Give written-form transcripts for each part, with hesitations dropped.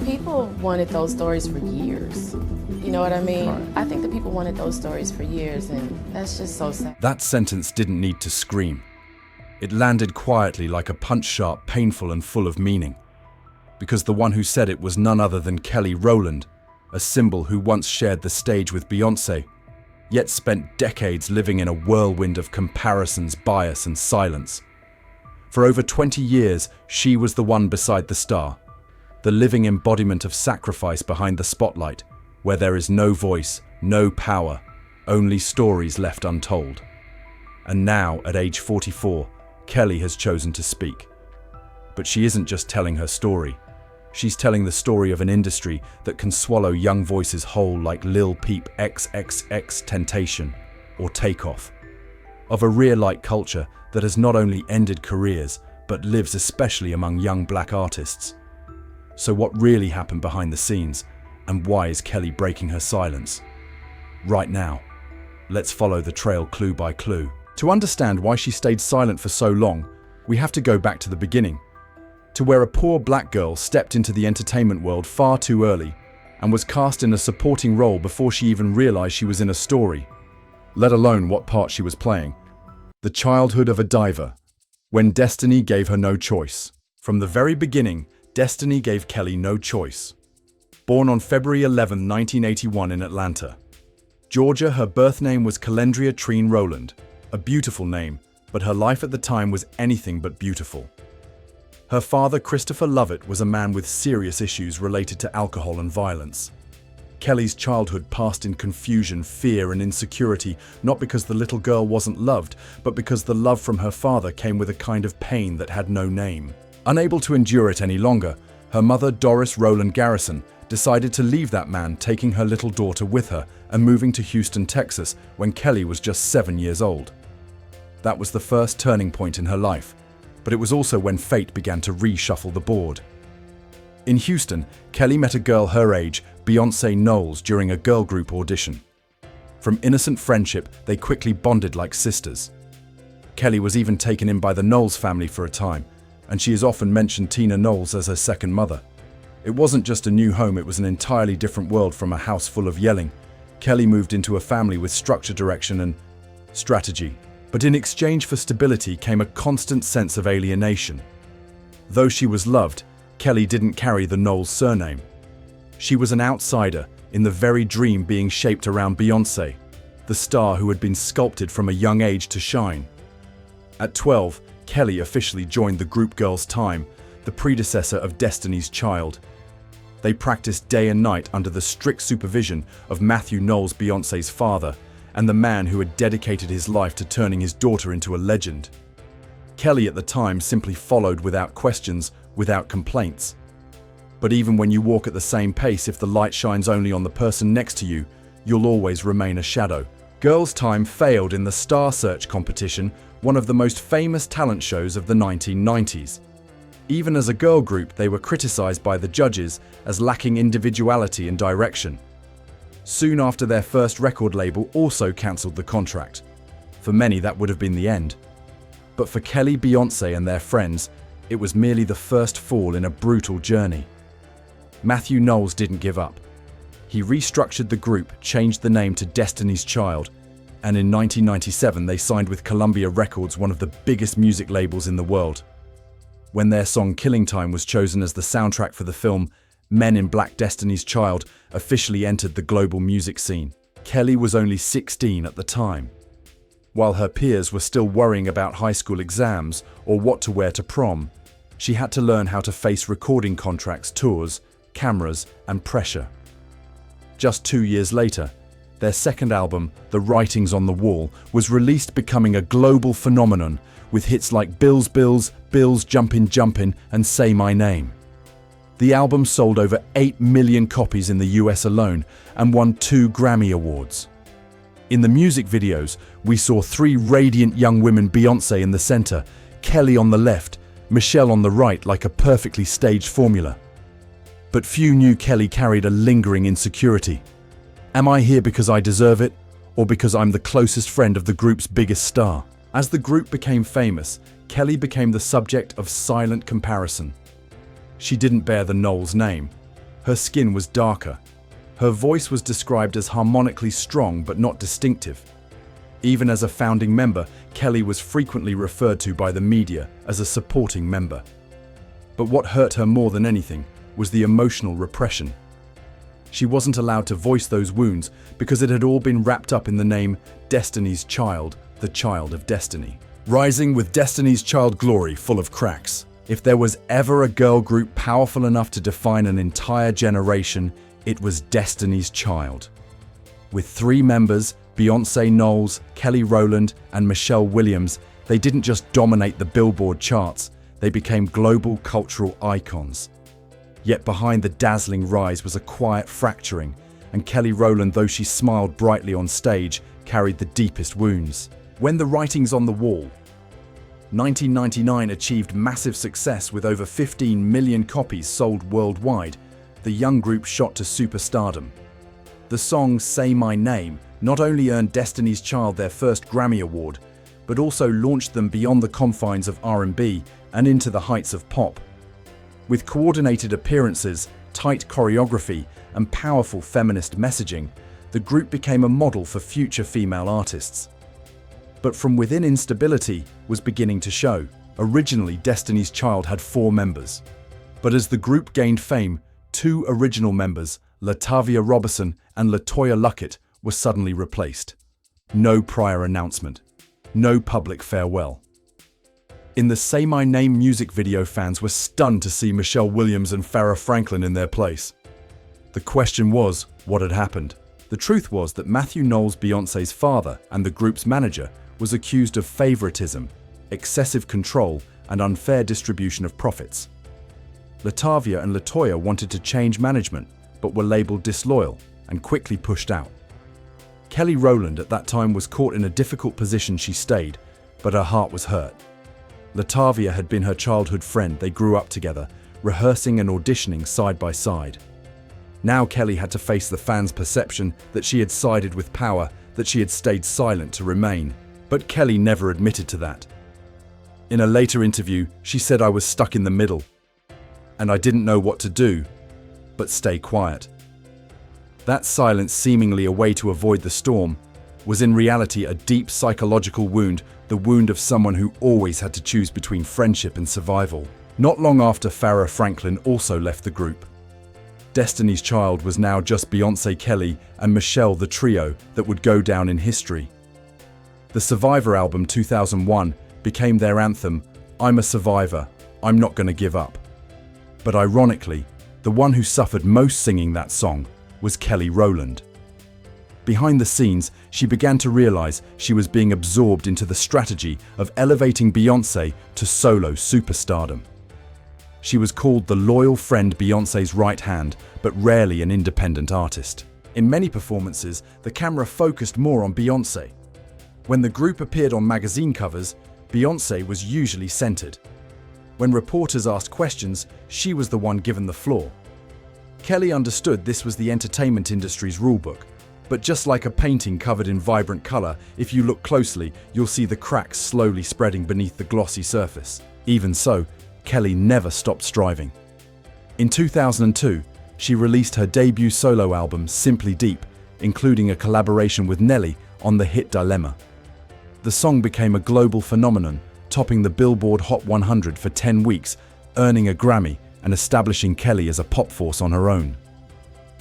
People wanted those stories for years. You know what I mean? Right. I think that people wanted those stories for years, and that's just so sad. That sentence didn't need to scream. It landed quietly like a punch sharp, painful and full of meaning. Because the one who said it was none other than Kelly Rowland, a symbol who once shared the stage with Beyoncé, yet spent decades living in a whirlwind of comparisons, bias and silence. For over 20 years, she was the one beside the star, the living embodiment of sacrifice behind the spotlight, where there is no voice, no power, only stories left untold. And now, at age 44, Kelly has chosen to speak. But she isn't just telling her story. She's telling the story of an industry that can swallow young voices whole like Lil Peep XXX Temptation or Takeoff. Of a real-light culture that has not only ended careers, but lives especially among young black artists. So what really happened behind the scenes, and why is Kelly breaking her silence? Right now, let's follow the trail clue by clue. To understand why she stayed silent for so long, we have to go back to the beginning, to where a poor black girl stepped into the entertainment world far too early and was cast in a supporting role before she even realized she was in a story, let alone what part she was playing. The childhood of a diver, when destiny gave her no choice. From the very beginning, destiny gave Kelly no choice. Born on February 11, 1981 in Atlanta, Georgia, her birth name was Calendria Trine Rowland, a beautiful name, but her life at the time was anything but beautiful. Her father, Christopher Lovett, was a man with serious issues related to alcohol and violence. Kelly's childhood passed in confusion, fear and insecurity, not because the little girl wasn't loved, but because the love from her father came with a kind of pain that had no name. Unable to endure it any longer, her mother, Doris Rowland Garrison, decided to leave that man, taking her little daughter with her and moving to Houston, Texas, when Kelly was just 7 years old. That was the first turning point in her life, but it was also when fate began to reshuffle the board. In Houston, Kelly met a girl her age, Beyoncé Knowles, during a girl group audition. From innocent friendship, they quickly bonded like sisters. Kelly was even taken in by the Knowles family for a time, and she has often mentioned Tina Knowles as her second mother. It wasn't just a new home, it was an entirely different world from a house full of yelling. Kelly moved into a family with structure, direction and strategy. But in exchange for stability came a constant sense of alienation. Though she was loved, Kelly didn't carry the Knowles surname. She was an outsider in the very dream being shaped around Beyoncé, the star who had been sculpted from a young age to shine. At 12, Kelly officially joined the group Girls' Time, the predecessor of Destiny's Child. They practiced day and night under the strict supervision of Matthew Knowles, Beyoncé's father, and the man who had dedicated his life to turning his daughter into a legend. Kelly at the time simply followed without questions, without complaints. But even when you walk at the same pace, if the light shines only on the person next to you, you'll always remain a shadow. Girls' Time failed in the Star Search competition, one of the most famous talent shows of the 1990s. Even as a girl group, they were criticized by the judges as lacking individuality and direction. Soon after, their first record label also cancelled the contract. For many, that would have been the end. But for Kelly, Beyoncé and their friends, it was merely the first fall in a brutal journey. Matthew Knowles didn't give up. He restructured the group, changed the name to Destiny's Child, and in 1997 they signed with Columbia Records, one of the biggest music labels in the world. When their song Killing Time was chosen as the soundtrack for the film Men in Black, Destiny's Child officially entered the global music scene. Kelly was only 16 at the time. While her peers were still worrying about high school exams or what to wear to prom, she had to learn how to face recording contracts, tours, cameras, and pressure. Just 2 years later, their second album, The Writings on the Wall, was released, becoming a global phenomenon with hits like Bills, Bills, Bills, Jumpin', Jumpin', and Say My Name. The album sold over 8 million copies in the US alone and won 2 Grammy Awards. In the music videos, we saw 3 radiant young women, Beyoncé in the center, Kelly on the left, Michelle on the right, like a perfectly staged formula. But few knew Kelly carried a lingering insecurity. Am I here because I deserve it, or because I'm the closest friend of the group's biggest star? As the group became famous, Kelly became the subject of silent comparison. She didn't bear the Knowles name, Her skin was darker. Her voice was described as harmonically strong but not distinctive. Even as a founding member, Kelly was frequently referred to by the media as a supporting member. But what hurt her more than anything was the emotional repression. She wasn't allowed to voice those wounds because it had all been wrapped up in the name Destiny's Child, the Child of Destiny. Rising with Destiny's Child glory full of cracks. If there was ever a girl group powerful enough to define an entire generation, it was Destiny's Child. With 3 members, Beyoncé Knowles, Kelly Rowland, and Michelle Williams, they didn't just dominate the Billboard charts, they became global cultural icons. Yet behind the dazzling rise was a quiet fracturing, and Kelly Rowland, though she smiled brightly on stage, carried the deepest wounds. When the writing's on the wall, 1999 achieved massive success with over 15 million copies sold worldwide. The young group shot to superstardom. The song Say My Name not only earned Destiny's Child their first Grammy Award, but also launched them beyond the confines of R&B and into the heights of pop. With coordinated appearances, tight choreography, and powerful feminist messaging, the group became a model for future female artists. But from within, instability was beginning to show. Originally, Destiny's Child had 4 members. But as the group gained fame, 2 original members, LaTavia Robertson and LaToya Luckett, were suddenly replaced. No prior announcement. No public farewell. In the Say My Name music video, fans were stunned to see Michelle Williams and Farrah Franklin in their place. The question was, what had happened? The truth was that Matthew Knowles, Beyoncé's father and the group's manager, was accused of favoritism, excessive control, and unfair distribution of profits. LaTavia and LaToya wanted to change management, but were labeled disloyal and quickly pushed out. Kelly Rowland at that time was caught in a difficult position. She stayed, but her heart was hurt. LaTavia had been her childhood friend. They grew up together, rehearsing and auditioning side by side. Now Kelly had to face the fans' perception that she had sided with power, that she had stayed silent to remain. But Kelly never admitted to that. In a later interview, she said, "I was stuck in the middle, and I didn't know what to do, but stay quiet." That silence, seemingly a way to avoid the storm, was in reality a deep psychological wound, the wound of someone who always had to choose between friendship and survival. Not long after, Farrah Franklin also left the group. Destiny's Child was now just Beyoncé, Kelly, and Michelle, the trio that would go down in history. The Survivor album 2001 became their anthem, "I'm a survivor, I'm not gonna give up." But ironically, the one who suffered most singing that song was Kelly Rowland. Behind the scenes, she began to realize she was being absorbed into the strategy of elevating Beyoncé to solo superstardom. She was called the loyal friend, Beyoncé's right hand, but rarely an independent artist. In many performances, the camera focused more on Beyoncé. When the group appeared on magazine covers, Beyoncé was usually centered. When reporters asked questions, she was the one given the floor. Kelly understood this was the entertainment industry's rulebook. But just like a painting covered in vibrant color, if you look closely, you'll see the cracks slowly spreading beneath the glossy surface. Even so, Kelly never stopped striving. In 2002, she released her debut solo album, Simply Deep, including a collaboration with Nelly on the hit Dilemma. The song became a global phenomenon, topping the Billboard Hot 100 for 10 weeks, earning a Grammy and establishing Kelly as a pop force on her own.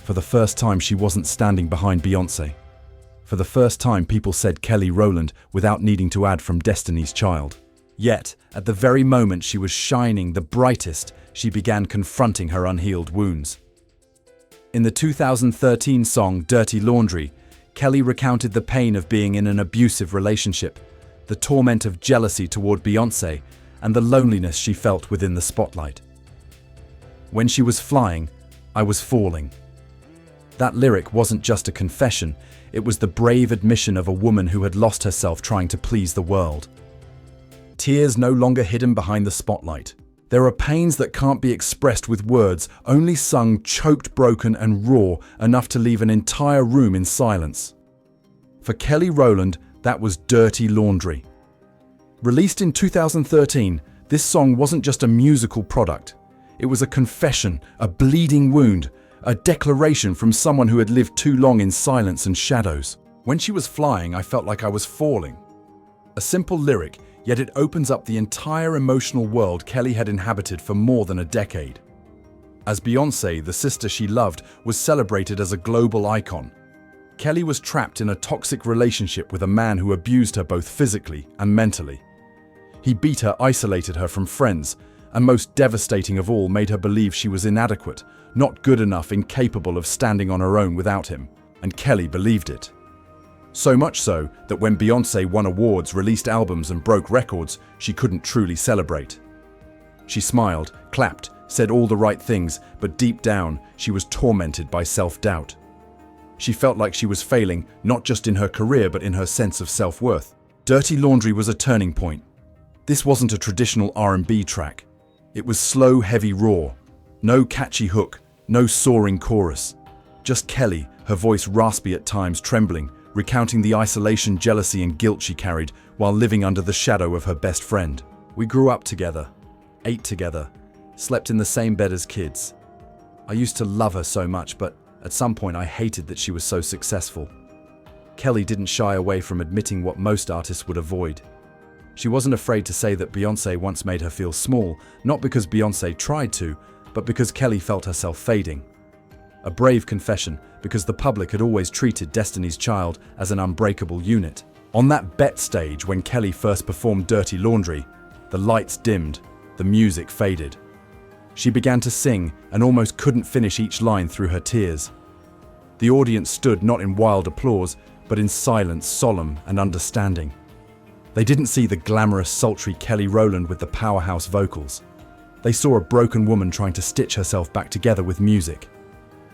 For the first time, she wasn't standing behind Beyoncé. For the first time, people said Kelly Rowland without needing to add from Destiny's Child. Yet, at the very moment she was shining the brightest, she began confronting her unhealed wounds. In the 2013 song Dirty Laundry, Kelly recounted the pain of being in an abusive relationship, the torment of jealousy toward Beyoncé, and the loneliness she felt within the spotlight. "When she was flying, I was falling." That lyric wasn't just a confession, it was the brave admission of a woman who had lost herself trying to please the world. Tears no longer hidden behind the spotlight. There are pains that can't be expressed with words, only sung, choked, broken, and raw, enough to leave an entire room in silence. For Kelly Rowland, that was Dirty Laundry. Released in 2013, this song wasn't just a musical product. It was a confession, a bleeding wound, A declaration from someone who had lived too long in silence and shadows. When she was flying, I felt like I was falling. A simple lyric, yet it opens up the entire emotional world Kelly had inhabited for more than a decade. As Beyoncé, the sister she loved, was celebrated as a global icon, Kelly was trapped in a toxic relationship with a man who abused her both physically and mentally. He beat her, isolated her from friends, and most devastating of all, made her believe she was inadequate, not good enough, incapable of standing on her own without him. And Kelly believed it. So much so that when Beyoncé won awards, released albums, and broke records, she couldn't truly celebrate. She smiled, clapped, said all the right things, but deep down, she was tormented by self-doubt. She felt like she was failing, not just in her career, but in her sense of self-worth. Dirty Laundry was a turning point. This wasn't a traditional R&B track. It was slow, heavy, raw. No catchy hook, no soaring chorus. Just Kelly, her voice raspy at times, trembling, recounting the isolation, jealousy, and guilt she carried while living under the shadow of her best friend. We grew up together, ate together, slept in the same bed as kids. I used to love her so much, but at some point I hated that she was so successful. Kelly didn't shy away from admitting what most artists would avoid. She wasn't afraid to say that Beyoncé once made her feel small, not because Beyoncé tried to, but because Kelly felt herself fading. A brave confession, because the public had always treated Destiny's Child as an unbreakable unit. On that Bet stage when Kelly first performed Dirty Laundry, the lights dimmed, the music faded. She began to sing and almost couldn't finish each line through her tears. The audience stood not in wild applause, but in silence, solemn and understanding. They didn't see the glamorous, sultry Kelly Rowland with the powerhouse vocals. They saw a broken woman trying to stitch herself back together with music.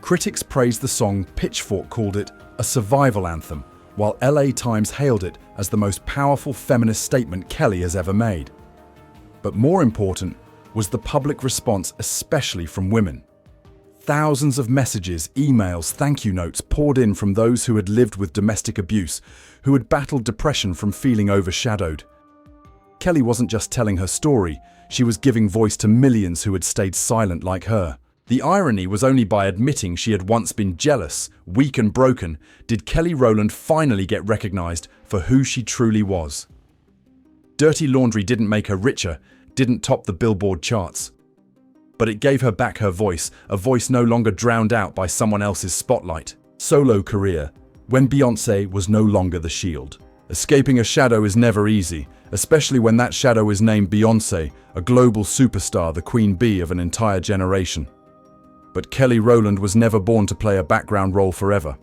Critics praised the song. Pitchfork called it a survival anthem, while LA Times hailed it as the most powerful feminist statement Kelly has ever made. But more important was the public response, especially from women. Thousands of messages, emails, thank you notes poured in from those who had lived with domestic abuse, who had battled depression from feeling overshadowed. Kelly wasn't just telling her story, she was giving voice to millions who had stayed silent like her. The irony was only by admitting she had once been jealous, weak and broken, did Kelly Rowland finally get recognized for who she truly was. Dirty Laundry didn't make her richer, didn't top the Billboard charts. But it gave her back her voice, a voice no longer drowned out by someone else's spotlight. Solo career, when Beyoncé was no longer the shield. Escaping a shadow is never easy, especially when that shadow is named Beyoncé, a global superstar, the queen bee of an entire generation. But Kelly Rowland was never born to play a background role forever.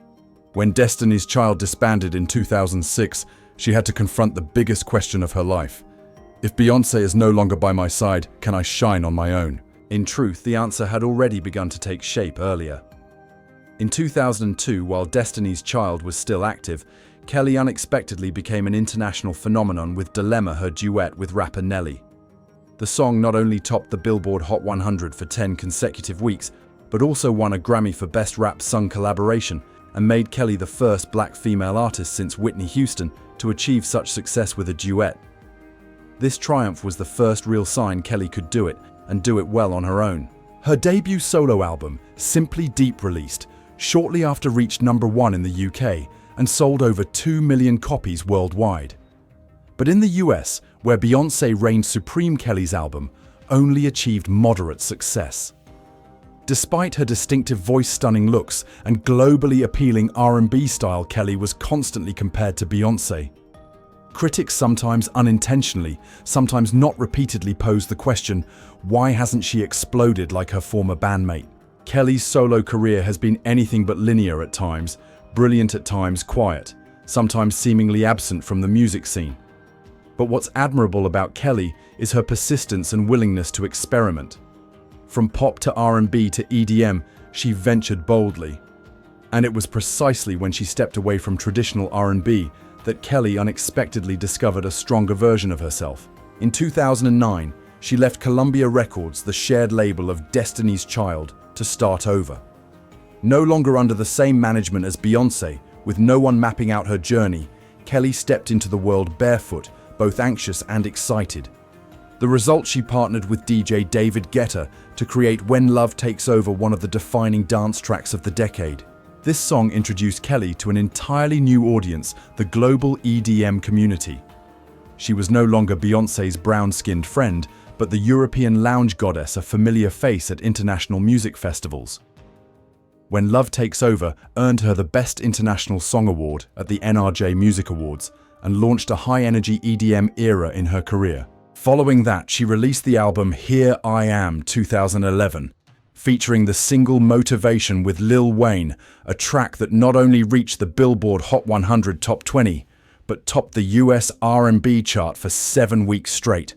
When Destiny's Child disbanded in 2006, she had to confront the biggest question of her life. If Beyoncé is no longer by my side, can I shine on my own? In truth, the answer had already begun to take shape earlier. In 2002, while Destiny's Child was still active, Kelly unexpectedly became an international phenomenon with Dilemma, her duet with rapper Nelly. The song not only topped the Billboard Hot 100 for 10 consecutive weeks, but also won a Grammy for Best Rap Sung Collaboration and made Kelly the first black female artist since Whitney Houston to achieve such success with a duet. This triumph was the first real sign Kelly could do it, and do it well on her own. Her debut solo album, Simply Deep, released shortly after, reached #1 in the UK and sold over 2 million copies worldwide. But in the US, where Beyoncé reigned supreme, Kelly's album only achieved moderate success. Despite her distinctive voice, stunning looks, and globally appealing R&B style, Kelly was constantly compared to Beyoncé. Critics, sometimes unintentionally, sometimes not repeatedly, posed the question, why hasn't she exploded like her former bandmate? Kelly's solo career has been anything but linear at times, brilliant at times, quiet, sometimes seemingly absent from the music scene. But what's admirable about Kelly is her persistence and willingness to experiment. From pop to R&B to EDM, she ventured boldly. And it was precisely when she stepped away from traditional R&B that Kelly unexpectedly discovered a stronger version of herself. In 2009, she left Columbia Records, the shared label of Destiny's Child, to start over. No longer under the same management as Beyoncé, with no one mapping out her journey, Kelly stepped into the world barefoot, both anxious and excited. The result, she partnered with DJ David Guetta to create When Love Takes Over, one of the defining dance tracks of the decade. This song introduced Kelly to an entirely new audience, the global EDM community. She was no longer Beyoncé's brown-skinned friend, but the European lounge goddess, a familiar face at international music festivals. When Love Takes Over earned her the Best International Song Award at the NRJ Music Awards and launched a high-energy EDM era in her career. Following that, she released the album Here I Am 2011, featuring the single Motivation with Lil Wayne, a track that not only reached the Billboard Hot 100 Top 20, but topped the US R&B chart for 7 weeks straight.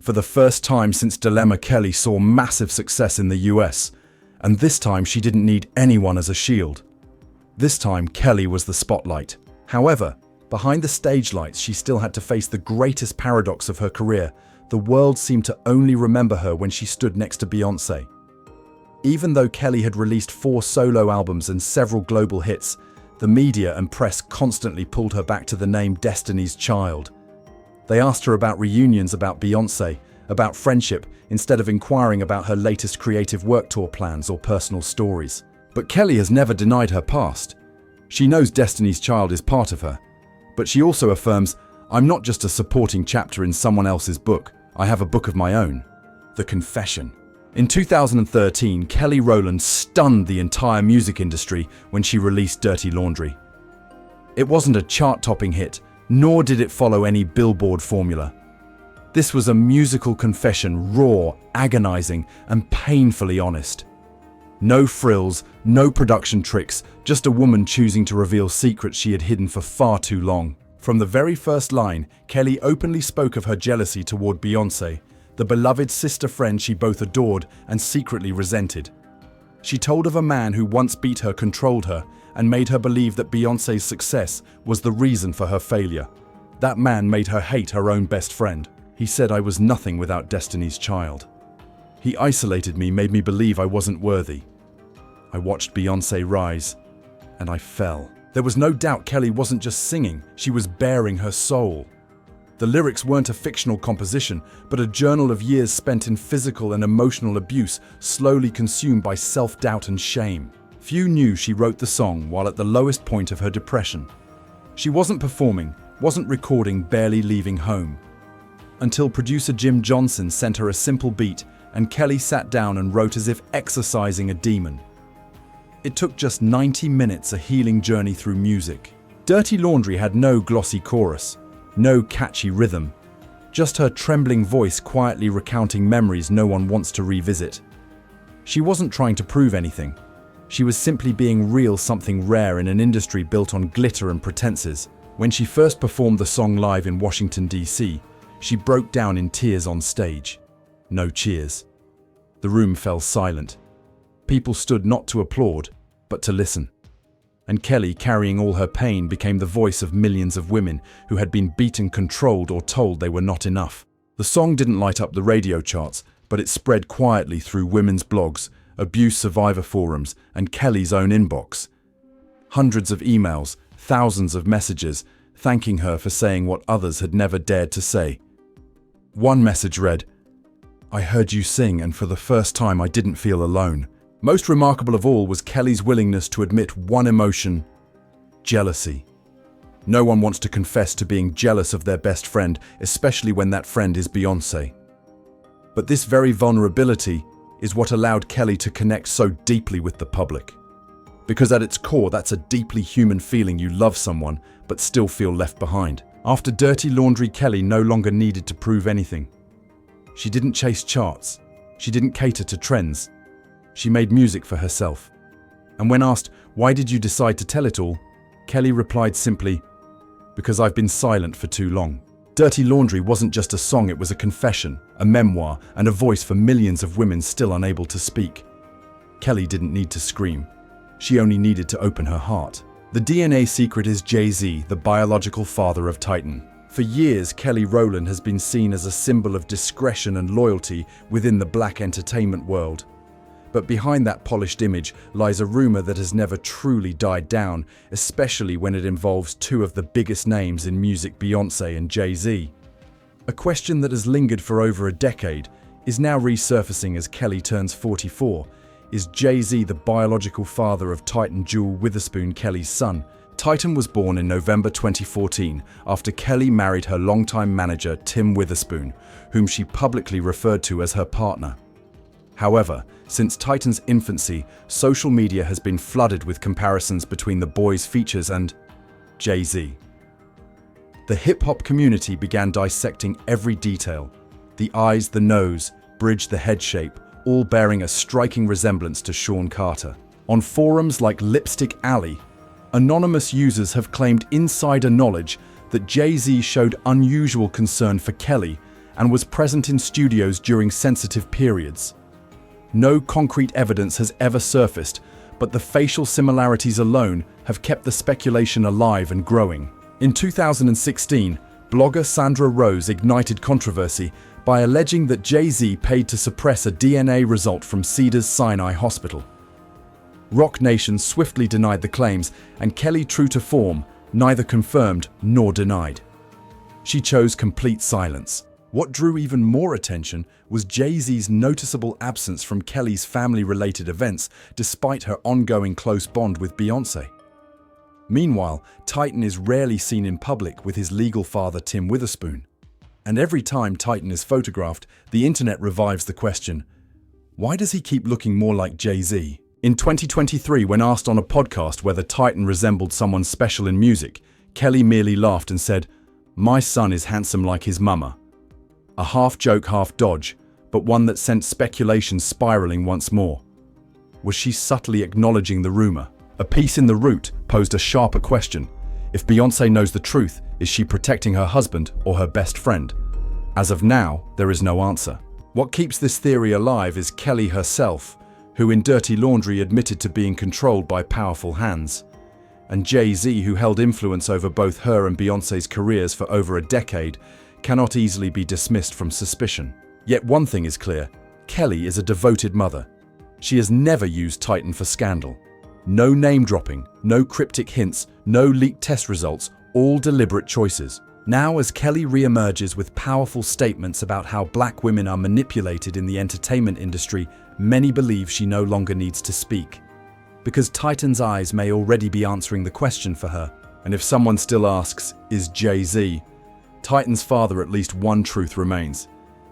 For the first time since Dilemma, Kelly saw massive success in the US, and this time she didn't need anyone as a shield. This time, Kelly was the spotlight. However, behind the stage lights, she still had to face the greatest paradox of her career. The world seemed to only remember her when she stood next to Beyoncé. Even though Kelly had released 4 solo albums and several global hits, the media and press constantly pulled her back to the name Destiny's Child. They asked her about reunions, about Beyoncé, about friendship, instead of inquiring about her latest creative work tour plans or personal stories. But Kelly has never denied her past. She knows Destiny's Child is part of her. But she also affirms, "I'm not just a supporting chapter in someone else's book. I have a book of my own." The Confession. In 2013, Kelly Rowland stunned the entire music industry when she released Dirty Laundry. It wasn't a chart-topping hit, nor did it follow any Billboard formula. This was a musical confession, raw, agonizing, and painfully honest. No frills, no production tricks, just a woman choosing to reveal secrets she had hidden for far too long. From the very first line, Kelly openly spoke of her jealousy toward Beyoncé, the beloved sister friend she both adored and secretly resented. She told of a man who once beat her, controlled her, and made her believe that Beyoncé's success was the reason for her failure. That man made her hate her own best friend. He said I was nothing without Destiny's Child. He isolated me, made me believe I wasn't worthy. I watched Beyoncé rise, and I fell. There was no doubt Kelly wasn't just singing, she was bearing her soul. The lyrics weren't a fictional composition, but a journal of years spent in physical and emotional abuse, slowly consumed by self-doubt and shame. Few knew she wrote the song while at the lowest point of her depression. She wasn't performing, wasn't recording, barely leaving home. Until producer Jim Johnson sent her a simple beat, and Kelly sat down and wrote as if exorcising a demon. It took just 90 minutes, a healing journey through music. Dirty Laundry had no glossy chorus, no catchy rhythm, just her trembling voice quietly recounting memories no one wants to revisit. She wasn't trying to prove anything. She was simply being real, something rare in an industry built on glitter and pretenses. When she first performed the song live in Washington, D.C., she broke down in tears on stage. No cheers. The room fell silent. People stood not to applaud, but to listen. And Kelly, carrying all her pain, became the voice of millions of women who had been beaten, controlled, or told they were not enough. The song didn't light up the radio charts, but it spread quietly through women's blogs, abuse survivor forums, and Kelly's own inbox. Hundreds of emails, thousands of messages, thanking her for saying what others had never dared to say. One message read, "I heard you sing, and for the first time I didn't feel alone." Most remarkable of all was Kelly's willingness to admit one emotion: jealousy. No one wants to confess to being jealous of their best friend, especially when that friend is Beyoncé. But this very vulnerability is what allowed Kelly to connect so deeply with the public. Because at its core, that's a deeply human feeling. You love someone, but still feel left behind. After Dirty Laundry, Kelly no longer needed to prove anything. She didn't chase charts. She didn't cater to trends. She made music for herself. And when asked, "Why did you decide to tell it all?" Kelly replied simply, "Because I've been silent for too long." Dirty Laundry wasn't just a song, it was a confession, a memoir, and a voice for millions of women still unable to speak. Kelly didn't need to scream. She only needed to open her heart. The DNA secret is Jay-Z, the biological father of Titan. For years, Kelly Rowland has been seen as a symbol of discretion and loyalty within the black entertainment world. But behind that polished image lies a rumor that has never truly died down, especially when it involves two of the biggest names in music, Beyoncé and Jay-Z. A question that has lingered for over a decade is now resurfacing as Kelly turns 44. Is Jay-Z the biological father of Titan Jewel Witherspoon, Kelly's son? Titan was born in November 2014 after Kelly married her longtime manager Tim Witherspoon, whom she publicly referred to as her partner. However, since Titan's infancy, social media has been flooded with comparisons between the boy's features and Jay-Z. The hip-hop community began dissecting every detail. The eyes, the nose, bridge, the head shape, all bearing a striking resemblance to Sean Carter. On forums like Lipstick Alley, anonymous users have claimed insider knowledge that Jay-Z showed unusual concern for Kelly and was present in studios during sensitive periods. No concrete evidence has ever surfaced, but the facial similarities alone have kept the speculation alive and growing. In 2016, blogger Sandra Rose ignited controversy by alleging that Jay-Z paid to suppress a DNA result from Cedars-Sinai Hospital. Rock Nation swiftly denied the claims, and Kelly, true to form, neither confirmed nor denied. She chose complete silence. What drew even more attention was Jay-Z's noticeable absence from Kelly's family-related events, despite her ongoing close bond with Beyoncé. Meanwhile, Titan is rarely seen in public with his legal father Tim Witherspoon. And every time Titan is photographed, the internet revives the question, why does he keep looking more like Jay-Z? In 2023, when asked on a podcast whether Titan resembled someone special in music, Kelly merely laughed and said, "My son is handsome like his mama." A half-joke, half-dodge, but one that sent speculation spiraling once more. Was she subtly acknowledging the rumor? A piece in The Root posed a sharper question. If Beyoncé knows the truth, is she protecting her husband or her best friend? As of now, there is no answer. What keeps this theory alive is Kelly herself, who in Dirty Laundry admitted to being controlled by powerful hands, and Jay-Z, who held influence over both her and Beyoncé's careers for over a decade, cannot easily be dismissed from suspicion. Yet one thing is clear, Kelly is a devoted mother. She has never used Titan for scandal. No name-dropping, no cryptic hints, no leaked test results, all deliberate choices. Now, as Kelly re-emerges with powerful statements about how black women are manipulated in the entertainment industry, many believe she no longer needs to speak. Because Titan's eyes may already be answering the question for her. And if someone still asks, is Jay-Z? Titan's father, at least one truth remains.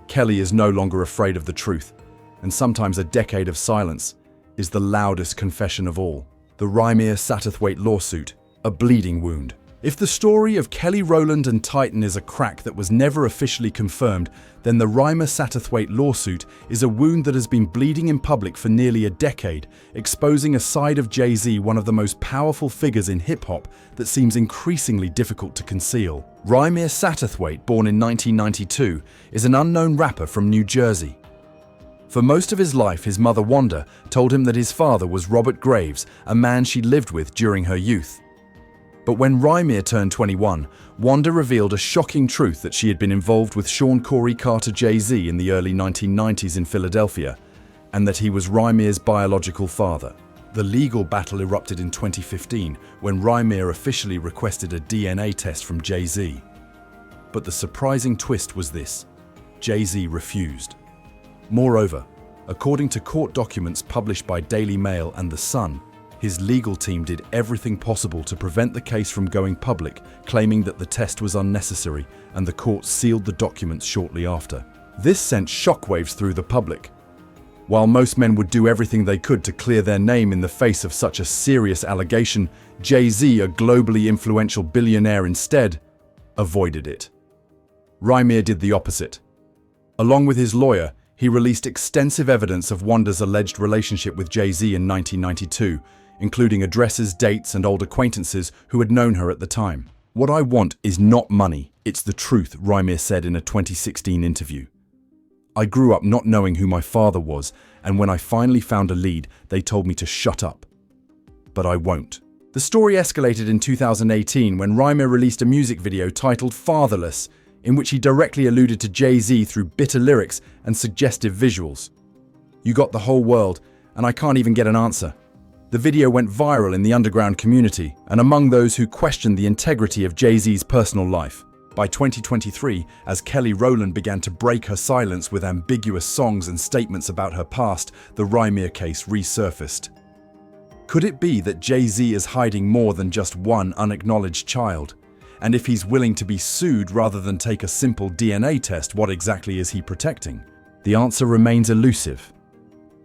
Kelly is no longer afraid of the truth, and sometimes a decade of silence is the loudest confession of all. The Satterthwaite lawsuit, a bleeding wound. If the story of Kelly Rowland and Titan is a crack that was never officially confirmed, then the Satterthwaite lawsuit is a wound that has been bleeding in public for nearly a decade, exposing a side of Jay-Z, one of the most powerful figures in hip-hop, that seems increasingly difficult to conceal. Satterthwaite, born in 1992, is an unknown rapper from New Jersey. For most of his life, his mother Wanda told him that his father was Robert Graves, a man she lived with during her youth. But when Rymir turned 21, Wanda revealed a shocking truth that she had been involved with Sean Corey Carter Jay-Z in the early 1990s in Philadelphia, and that he was Rymir's biological father. The legal battle erupted in 2015 when Rymir officially requested a DNA test from Jay-Z. But the surprising twist was this: Jay-Z refused. Moreover, according to court documents published by Daily Mail and The Sun, his legal team did everything possible to prevent the case from going public, claiming that the test was unnecessary, and the court sealed the documents shortly after. This sent shockwaves through the public. While most men would do everything they could to clear their name in the face of such a serious allegation, Jay-Z, a globally influential billionaire, instead avoided it. Rymir did the opposite. Along with his lawyer, he released extensive evidence of Wanda's alleged relationship with Jay-Z in 1992, including addresses, dates, and old acquaintances who had known her at the time. "What I want is not money, it's the truth," Rymir said in a 2016 interview. "I grew up not knowing who my father was, and when I finally found a lead, they told me to shut up. But I won't." The story escalated in 2018 when Rymir released a music video titled Fatherless, in which he directly alluded to Jay-Z through bitter lyrics and suggestive visuals. "You got the whole world, and I can't even get an answer." The video went viral in the underground community and among those who questioned the integrity of Jay-Z's personal life. By 2023, as Kelly Rowland began to break her silence with ambiguous songs and statements about her past, the Rowland case resurfaced. Could it be that Jay-Z is hiding more than just one unacknowledged child? And if he's willing to be sued rather than take a simple DNA test, what exactly is he protecting? The answer remains elusive.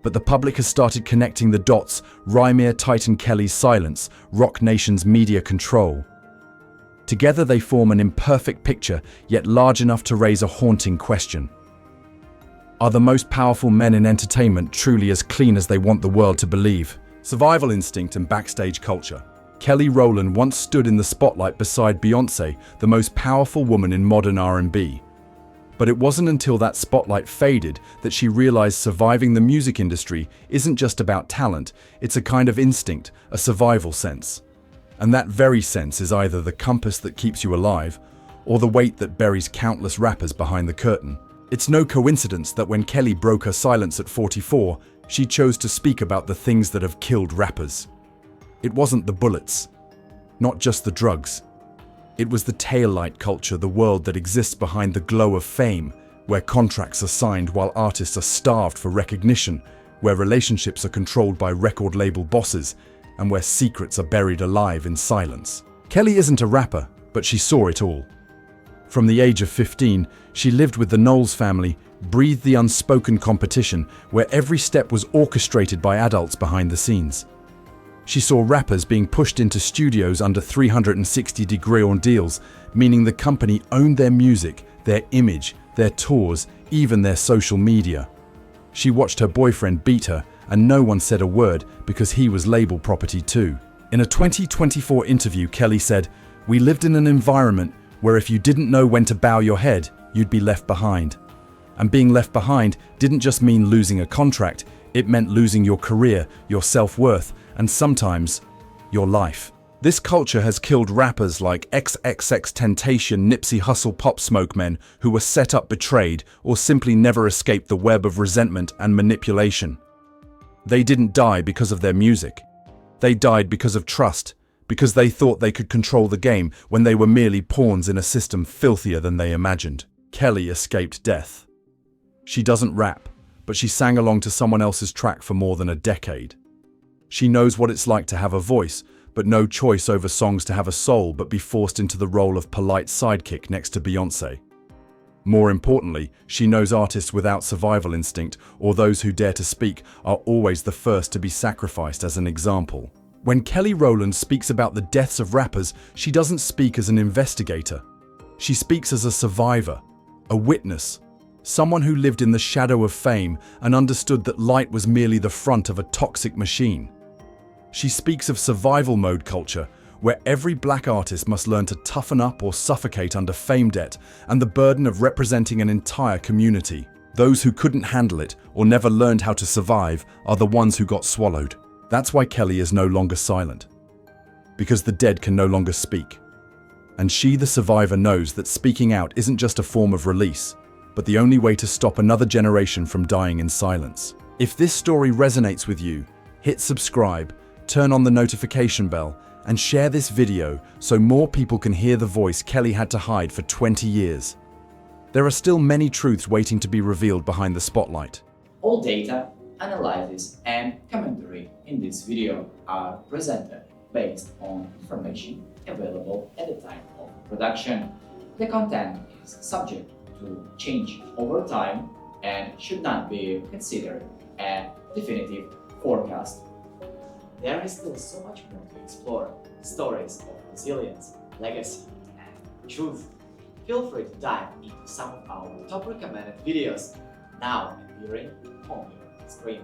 But the public has started connecting the dots: Rowland tightened Kelly's silence, Roc Nation's media control. Together they form an imperfect picture, yet large enough to raise a haunting question. Are the most powerful men in entertainment truly as clean as they want the world to believe? Survival instinct and backstage culture. Kelly Rowland once stood in the spotlight beside Beyoncé, the most powerful woman in modern R&B. But it wasn't until that spotlight faded that she realized surviving the music industry isn't just about talent, it's a kind of instinct, a survival sense. And that very sense is either the compass that keeps you alive, or the weight that buries countless rappers behind the curtain. It's no coincidence that when Kelly broke her silence at 44, she chose to speak about the things that have killed rappers. It wasn't the bullets, not just the drugs. It was the taillight culture, the world that exists behind the glow of fame, where contracts are signed while artists are starved for recognition, where relationships are controlled by record label bosses, and where secrets are buried alive in silence. Kelly isn't a rapper, but she saw it all. From the age of 15, she lived with the Knowles family, breathed the unspoken competition, where every step was orchestrated by adults behind the scenes. She saw rappers being pushed into studios under 360-degree ordeals, meaning the company owned their music, their image, their tours, even their social media. She watched her boyfriend beat her, and no one said a word because he was label property too. In a 2024 interview, Kelly said, "We lived in an environment where if you didn't know when to bow your head, you'd be left behind. And being left behind didn't just mean losing a contract, it meant losing your career, your self-worth, and sometimes your life." This culture has killed rappers like XXXTentacion, Nipsey Hussle, Pop Smoke men who were set up, betrayed, or simply never escaped the web of resentment and manipulation. They didn't die because of their music. They died because of trust, because they thought they could control the game when they were merely pawns in a system filthier than they imagined. Kelly escaped death. She doesn't rap, but she sang along to someone else's track for more than a decade. She knows what it's like to have a voice, but no choice over songs, to have a soul, but be forced into the role of polite sidekick next to Beyoncé. More importantly, she knows artists without survival instinct, or those who dare to speak, are always the first to be sacrificed as an example. When Kelly Rowland speaks about the deaths of rappers, she doesn't speak as an investigator. She speaks as a survivor, a witness, someone who lived in the shadow of fame and understood that light was merely the front of a toxic machine. She speaks of survival mode culture, where every black artist must learn to toughen up or suffocate under fame debt and the burden of representing an entire community. Those who couldn't handle it or never learned how to survive are the ones who got swallowed. That's why Kelly is no longer silent, because the dead can no longer speak. And she, the survivor, knows that speaking out isn't just a form of release, but the only way to stop another generation from dying in silence. If this story resonates with you, hit subscribe, turn on the notification bell, and share this video so more people can hear the voice Kelly had to hide for 20 years. There are still many truths waiting to be revealed behind the spotlight. All data, analysis, and commentary in this video are presented based on information available at the time of production. The content is subject to change over time and should not be considered a definitive forecast. There is still so much more to explore: stories of resilience, legacy, and truth. Feel free to dive into some of our top recommended videos now appearing on your screen.